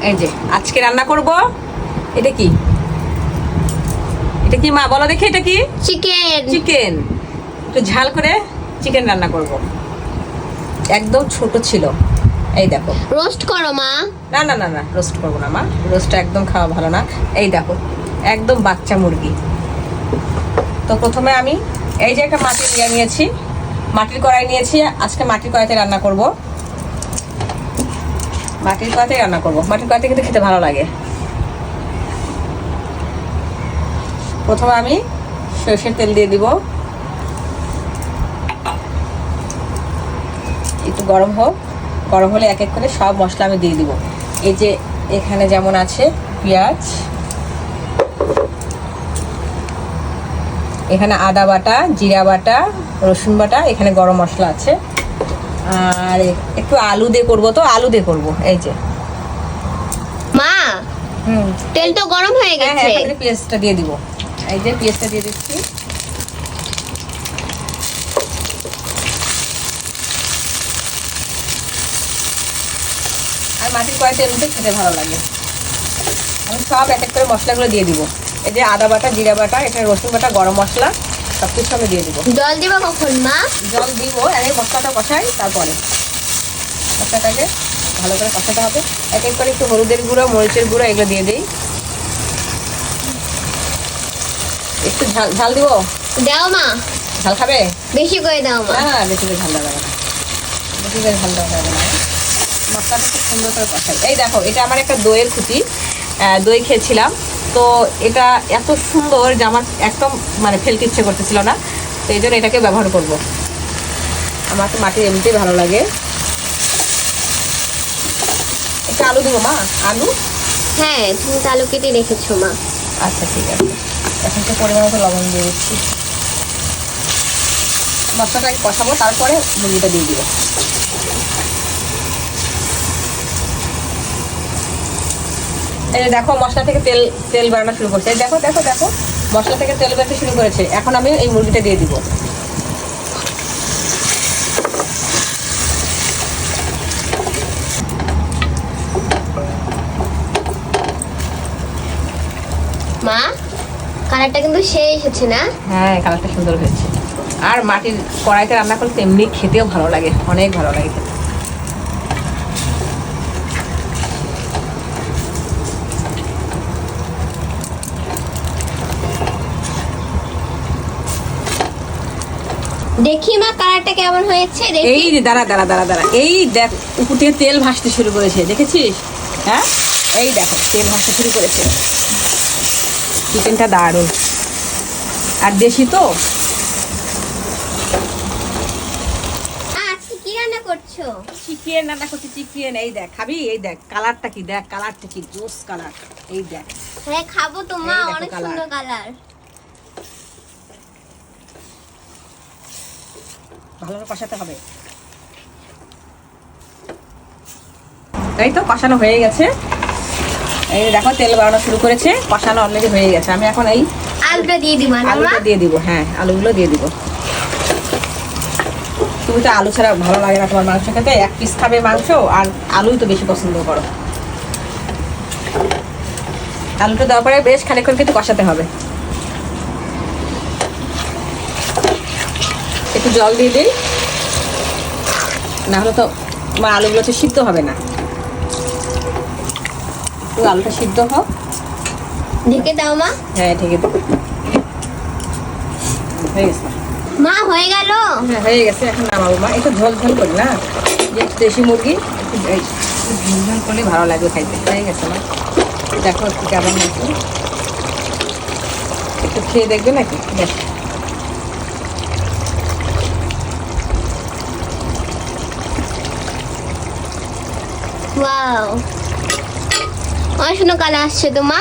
এই যে আজকে রান্না করব। এটা কি, এটা কি মা বলো দেখি? এটা কি? চিকেন। চিকেন। একটু ঝাল করে চিকেন রান্না করব। একদম ছোট ছিল, এই দেখো। রোস্ট করো মা। না না না না, রোস্ট করবো না মা, রোস্টটা একদম খাওয়া ভালো না। এই দেখো একদম বাচ্চা মুরগি। তো প্রথমে আমি এই যে একটা মাটির ইয়ে নিয়েছি, মাটির কড়াই নিয়েছি। আজকে মাটির কড়াইতে রান্না করব। মাটির কড়াইতে রান্না করব, মাটির কড়াইতে কিন্তু খেতে ভালো লাগে। প্রথমে আমি সরষের তেল দিয়ে দিব, একটু গরম হোক। গরম হলে এক এক করে সব মশলা আমি দিয়ে দিব। এই যে এখানে যেমন আছে পেঁয়াজ, এখানে আদা বাটা, জিরা বাটা, রসুন বাটা, এখানে গরম মশলা আছে। আর একটু আলু দিয়ে করবো, তো আলু দিয়ে করবো। এই যে মা, তেল তো গরম হয়ে হ্যাঁ গেছে। হ্যাঁ, পেঁয়াজটা দিয়ে দিব। এই যে পেঁয়াজটা দিয়ে দিচ্ছি। আর মাটির কড়াইতে এমনিতে খেতে ভালো লাগে। আমি সব এক এক করে মশলাগুলো দিয়ে দিব। এই যে আদা বাটা, জিরা বাটা, এখানে রসুন বাটা, গরম মশলা, সব কিছু আমি দিয়ে দিব। জল দিবা কখন মা? জল দিব আগে, মশলাটা কষাই, তারপরে মশলাটাকে ভালো করে কষাতে হবে। এক এক করে একটু হলুদের গুঁড়ো, মরিচের গুঁড়ো এগুলো দিয়ে দিই। একটু ঝাল ঝাল দিব। দাও মা, ঝাল খাবে? বেশি করে দাও মা। না না, বেশি করে ঝাল দেওয়া যাবে না, বেশি করে ঝাল দেওয়া যাবে না। মশলাটা খুব সুন্দর করে কষাই। এই দেখো, এটা আমার একটা দইয়ের খুঁটি, দই খেয়েছিলাম। তো এটা এত সুন্দর যে আমার একদম মানে ফেলতে ইচ্ছে করতেছিল না, তো এই জন্য এটাকে ব্যবহার করব। আমার তো মাটির এমনিতেই ভালো লাগে। একটা আলু দেবো মা? আলু? হ্যাঁ, তুমি তো আলু কেটে রেখেছো মা। আচ্ছা ঠিক আছে, এখন তো পরিমাণ মতো লবণ দিয়ে দিচ্ছি। মশলাটাকে কষাবো, তারপরে মুরগিটা দিয়ে দিব। এই দেখো মশলা থেকে তেল তেল বেরোনো শুরু করছে। দেখো দেখো দেখো, মশলা থেকে তেল বেরোতে শুরু করেছে। এখন আমি এই মুরগিটা দিয়ে দিব। মা, কালারটা কিন্তু সেই এসেছে না? হ্যাঁ, কালারটা সুন্দর হয়েছে। আর মাটির কড়াইতে রান্না করলে এমনি খেতেও ভালো লাগে, অনেক ভালো লাগে খেতে। দেখি মা কালারটা কেমন হয়েছে এই দেখি। যে দাঁড়া দাঁড়া দাঁড়া দাঁড়া, এই দেখ উপর থেকে তেল ভাসতে শুরু করেছে, দেখেছিস? হ্যাঁ, এই দেখো তেল ভাসতে শুরু করেছে। চিকেনটা দারুণ, আর দেশি তো। আজকে কি রান্না করছো? চিকেন রান্না করছি, চিকেন। এই দেখ, খাবি? এই দেখ কালারটা কি, দেখ কালারটা কি জোস কালার। এই দেখ, হ্যাঁ খাবো তো মা, এই দেখো অনেক কালার। সুন্দর কালার। ভালো করে কষাতে হবে। এই তো কষানো হয়ে গেছে। এই দেখো তেল বাড়ানো শুরু করেছে, কষানো অলরেডি হয়ে গেছে। আমি এখন এই আলুটা দিয়ে দিবা না মা? আলুটা দিয়ে দিব। হ্যাঁ, আলুগুলো দিয়ে দিব। তুমি তো আলু ছাড়া ভালো লাগে না তোমার মাংস খেতে, এক পিস খাবে মাংস, আর আলুই তো বেশি পছন্দ করো। আলুটা দেওয়ার পরে বেশ খানিকক্ষণ কিন্তু কষাতে হবে। একটু জল দিয়ে দিই, না হলে তো আমার আলুগুলো তো সিদ্ধ হবে না। একটু আলুটা সিদ্ধ হোক। ঢেকে দাও মা। হ্যাঁ, ঢেকে দেবো। হয়ে গেছে মা, হয়ে গেল? হ্যাঁ, হয়ে গেছে। এখন নামাবো মা। একটু ঝোল ঝোল করি না, যে দেশি মুরগি, একটু ঝোল ঝোল করলে ভালো লাগবে খাইতে। হয়ে গেছে মা, দেখো একটু কেমন হয়েছে, একটু খেয়ে দেখবে নাকি? দেখ, ওয়াও, অনেক সুন্দর কালার আসছে তো মা।